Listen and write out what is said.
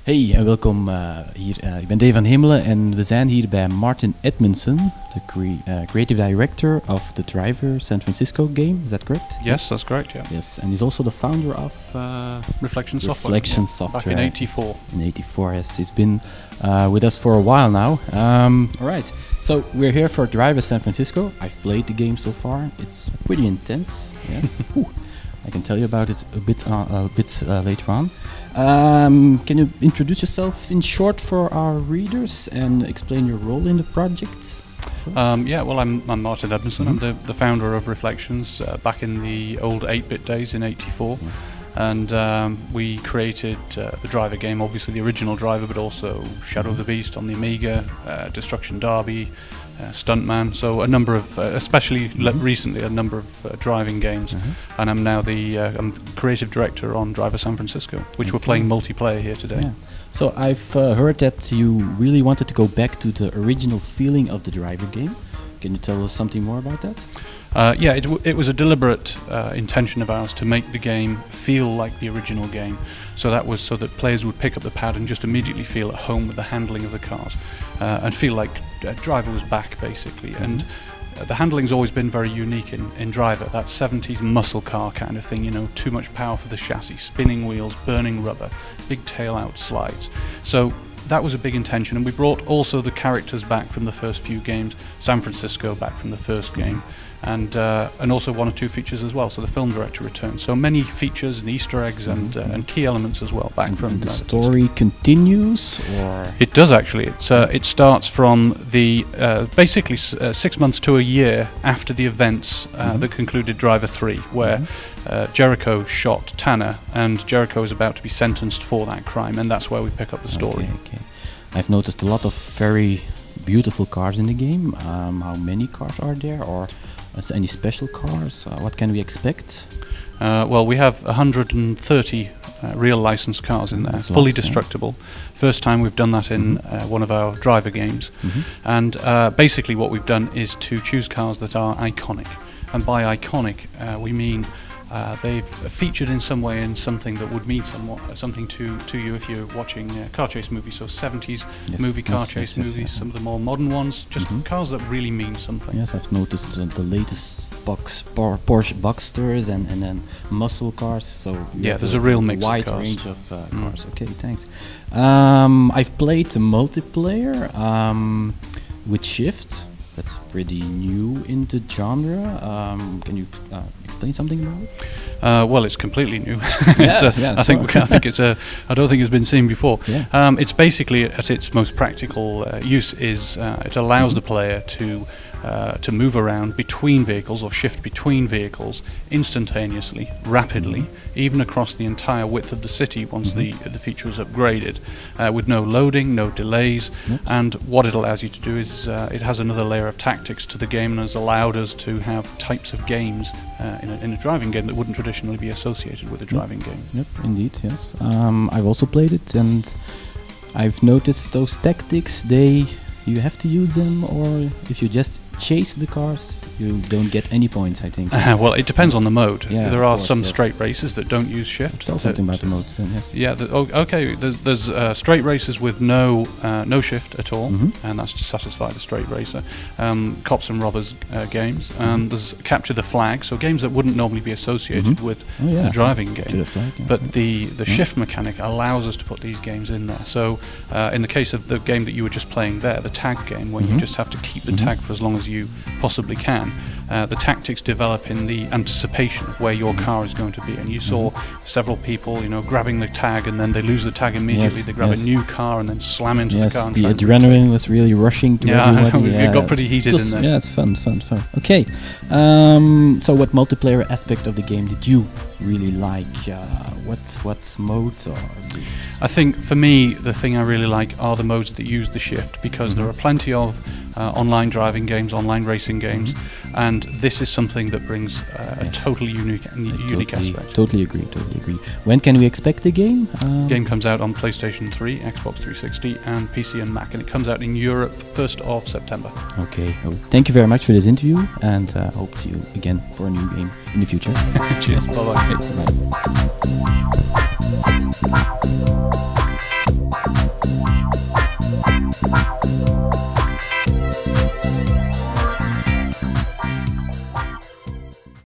Hey en welkom hier. Ik ben Dave van Hemelen en we zijn hier bij Martin Edmondson, the creative director of the Driver San Francisco game. Is that correct? Yes, that's correct. Yeah. Yes, and he's also the founder of Reflection Software. Reflection Software. Back in '84. In '84, yes. He's been with us for a while now. All right. So we're here for Driver San Francisco. I've played the game so far. It's pretty intense. Yes. I can tell you about it a bit later on. Can you introduce yourself in short for our readers and explain your role in the project? Yeah, well, I'm Martin Edmondson. I'm the founder of Reflections back in the old 8-bit days in '84. Yes. And we created the Driver game, obviously the original Driver, but also Shadow of the Beast on the Amiga, Destruction Derby, Stuntman, so a number of, especially recently, a number of driving games. And I'm now I'm creative director on Driver San Francisco, which we're playing multiplayer here today. Yeah. So I've heard that you really wanted to go back to the original feeling of the Driver game. Can you tell us something more about that? Yeah, it was a deliberate intention of ours to make the game feel like the original game. So that was so that players would pick up the pad and just immediately feel at home with the handling of the cars and feel like Driver was back, basically. And the handling's always been very unique in Driver, that 70s muscle car kind of thing, you know, too much power for the chassis, spinning wheels, burning rubber, big tail-out slides. So that was a big intention, and we brought also the characters back from the first few games, San Francisco back from the first game, and also one or two features as well. So the film director returned. So many features and Easter eggs and key elements as well back from the story continues, or it does actually. It starts from the basically 6 months to a year after the events that concluded Driver 3, where Jericho shot Tanner, and Jericho is about to be sentenced for that crime, and that's where we pick up the story. Okay. I've noticed a lot of very beautiful cars in the game. How many cars are there, or is there any special cars? What can we expect? Well, we have 130 real licensed cars in there, fully destructible. First time we've done that in one of our Driver games. And basically what we've done is to choose cars that are iconic. And by iconic, we mean they've featured in some way in something that would mean something to you if you're watching car chase movies. So 70s movie car chase movies, some of the more modern ones, just cars that really mean something. Yes, I've noticed the latest Porsche Boxsters and then muscle cars. So yeah, there's a real mix wide of cars. range of cars. Okay, thanks. I've played the multiplayer with Shift. That's pretty new in the genre. Can you explain something about it? Well, it's completely new. I don't think it's been seen before. Yeah. It's basically, at its most practical use, is it allows the player to move around between vehicles or shift between vehicles instantaneously, rapidly, even across the entire width of the city once the feature is upgraded, with no loading, no delays. And what it allows you to do is it has another layer of tactics to the game, and has allowed us to have types of games in a driving game that wouldn't traditionally be associated with a driving game. Yep, indeed, yes. I've also played it, and I've noticed those tactics, you have to use them, or if you just chase the cars, you don't get any points, I think. Well, it depends on the mode. Yeah, there are course, some straight races that don't use shift. Tell something about the modes then, yes. Yeah, okay, there's straight races with no shift at all, and that's to satisfy the straight racer. Cops and robbers games. There's capture the flag, so games that wouldn't normally be associated with a driving game. Flag, but the shift mechanic allows us to put these games in there. So in the case of the game that you were just playing there, the tag game, where you just have to keep the tag for as long as you possibly can, the tactics develop in the anticipation of where your car is going to be. And you saw several people, you know, grabbing the tag, and then they lose the tag immediately. They grab a new car and then slam into the car. The adrenaline was really rushing to everybody. It got pretty heated in there. Yeah, it's fun. Okay, so what multiplayer aspect of the game did you really like? What modes or? I think for me the thing I really like are the modes that use the shift, because there are plenty of online driving games, online racing games, and this is something that brings a totally unique aspect. Totally agree. When can we expect the game? Game comes out on PlayStation 3, Xbox 360, and PC and Mac, and it comes out in Europe 1st of September. Okay. Well, thank you very much for this interview, and hope to see you again for a new game in the future. Cheers. Bye-bye. Bye.